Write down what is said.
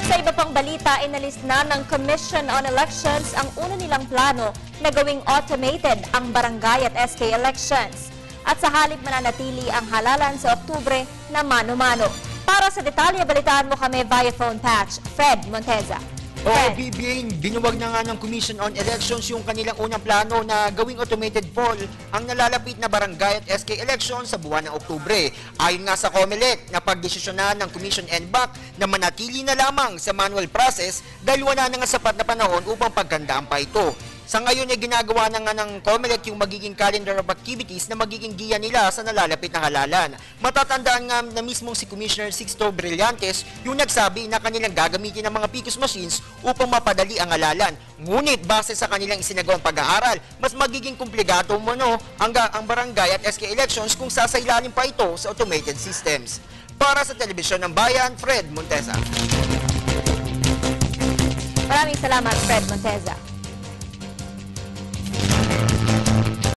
Sa iba pang balita, inalis na ng Commission on Elections ang una nilang plano na gawing automated ang barangay at SK elections. At sa halip mananatili ang halalan sa Oktubre na mano-mano. Para sa detalye, balitaan mo kami via phone patch, Fred Monteza. O BBN, binuwag na nga ng Commission on Elections yung kanilang unang plano na gawing automated poll ang nalalapit na barangay at SK elections sa buwan ng Oktubre. Ayon nga sa COMELEC, napagdesisyonan ng Commission NBAC na manatili na lamang sa manual process dahil wala na nga sapat na panahon upang paghandaan pa ito. Sa ngayon ay ginagawa na nga ng COMELEC yung magiging calendar of activities na magiging giya nila sa nalalapit na halalan. Matatandaan nga na mismong si Commissioner Sixto Brillantes yung nagsabi na kanilang gagamitin ng mga PCOS machines upang mapadali ang halalan. Ngunit base sa kanilang isinagawang pag-aaral, mas magiging komplikado ang barangay at SK elections kung sasailalim pa ito sa automated systems. Para sa Telebisyon ng Bayan, Fred Monteza. Maraming salamat, Fred Monteza.